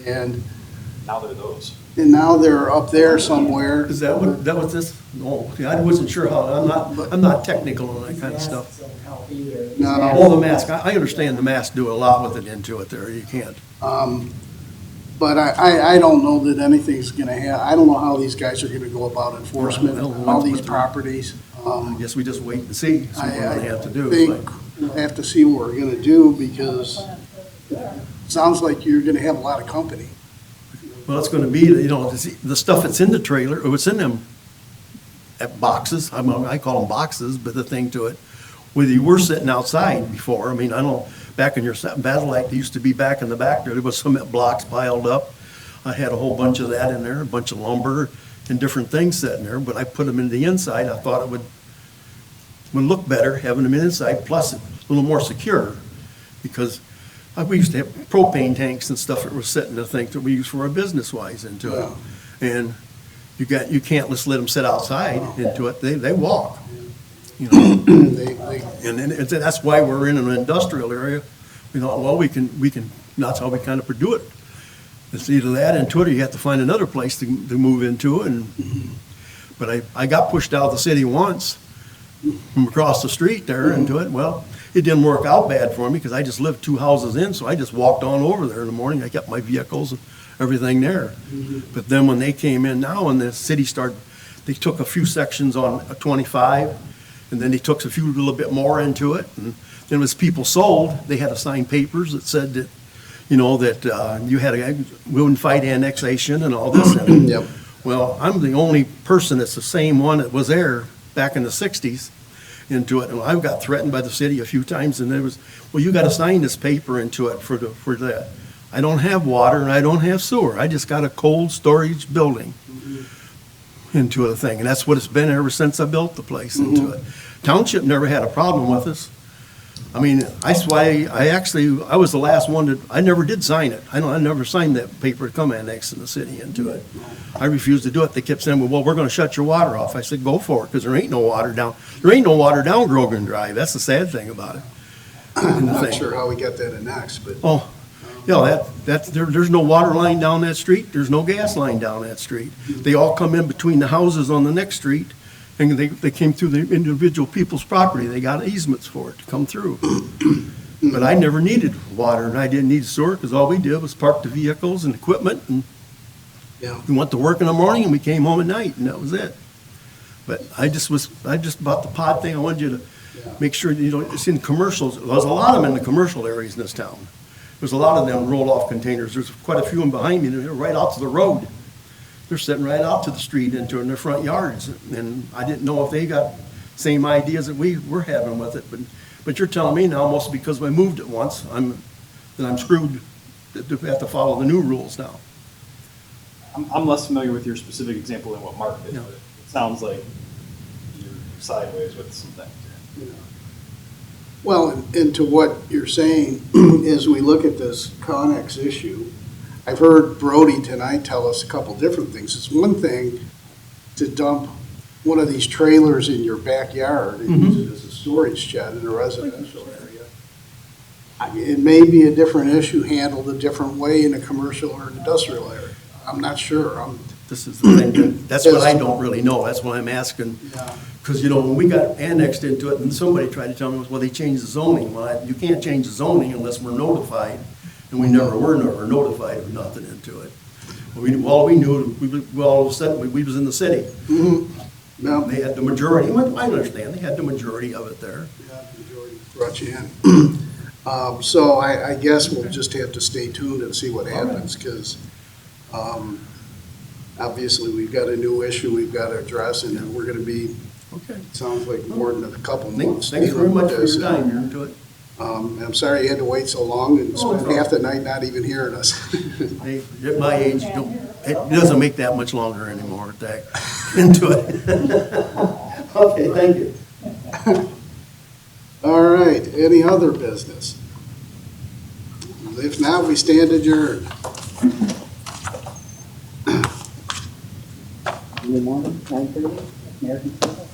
And Now they're those. now they're up there somewhere. Is that what this, no, see, I wasn't sure how, I'm not technical on that kind of stuff. No. Oh, the mask, I understand the mask do a lot with it into it there, you can't. But I don't know that anything's gonna I don't know how these guys are gonna go about enforcement, I don't know all what these they're- properties. I guess we just wait and see what we're gonna have to do. think we'll have to see what we're gonna do, because it sounds like you're gonna have a lot of company. Well, it's gonna be, you know, the stuff that's in the trailer, or what's in them boxes, I call them boxes, but the thing to it, whether you were sitting outside before, I mean, I don't, back in your battle light, they used to be back in the back there was cement blocks piled up. I had a whole bunch of that in there, a bunch of lumber and different things sitting there, but I put them in the inside. I thought it would look better having them inside, plus a little more secure, because we used to have propane tanks and stuff that were sitting, the things that we use for our business-wise into it. And you can't just let them sit outside into it, they walk. You know, and that's why we're in an industrial area. We thought, well, we can, that's how we kind of do it. It's either that into it, or you have to find another place to move into it. But I got pushed out of the city once from across the street there into it. Well, it didn't work out bad for me because I just lived 2 houses in, so I just walked on over there in the morning. I kept my vehicles and everything there. But then when they came in now and the city started, they took a few sections on 25, and then they took a few little bit more into it. And then as people sold, they had to sign papers that said that, you know, that we wouldn't fight annexation and all this. Yep. Well, I'm the only person that's the same one that was there back in the 60s into it. And I got threatened by the city a few times, and it was, well, you got to sign this paper into it for that. I don't have water and I don't have sewer. I just got a cold storage building into the thing. And that's what it's been ever since I built the place into it. Township never had a problem with us. I mean, that's why I was the last one I never did sign it. I never signed that paper to come annex in the city into it. I refused to do it. They kept saying, well, we're going to shut your water off. I said, go for it, because there ain't no water down Grogan Drive. That's the sad thing about it. I'm not sure how we got that annexed, but. Oh, yeah, there's no water line down that street. There's no gas line down that street. They all come in between the houses on the next street, and they came through the individual people's property. They got easements for it to come through. But I never needed water, and I didn't need sewer, because all we did was park the vehicles and equipment, and we went to work in the morning, and we came home at night, and that was it. But I just about the pod thing, I wanted you to make sure, you know, it's in commercials. There's a lot of them in the commercial areas in this town. There's a lot of them roll-off containers. There's quite a few of them behind me. They're right out to the road. They're sitting right out to the street in their front yards. And I didn't know if they got same ideas that we were having with it. But you're telling me now, almost because I moved it once, that I'm screwed to have to follow the new rules now. I'm less familiar with your specific example than what Mark did, Yeah. but it sounds like you're sideways with some things. Well, and to what you're saying, as we look at this Connex issue, I've heard Brody tonight tell us a couple different things. It's one thing to dump one of these trailers in your backyard and use it as a storage shed in a residential area. It may be a different issue handled a different way in a commercial or an industrial area. I'm not sure. This is the thing. That's what I don't really know. That's why I'm asking. Because, you know, when we got annexed into it, and somebody tried to tell me, well, they changed the zoning. Well, you can't change the zoning unless we're notified, and we never were notified of nothing into it. All we knew, all of a sudden, we was in the city. They had the majority. I understand. They had the majority of it there. Yeah, the majority brought you in. So I guess we'll just have to stay tuned and see what happens, because obviously we've got a new issue we've got to address, and we're going to be, it sounds like more than a couple months. Thanks very much for your time. You're into it. I'm sorry you had to wait so long and spend half the night not even hearing us. At my age, it doesn't make that much longer anymore. Into it. Okay, thank you. All right, any other business? If not, we stand adjourned. Good morning, 9:30, American Saddle.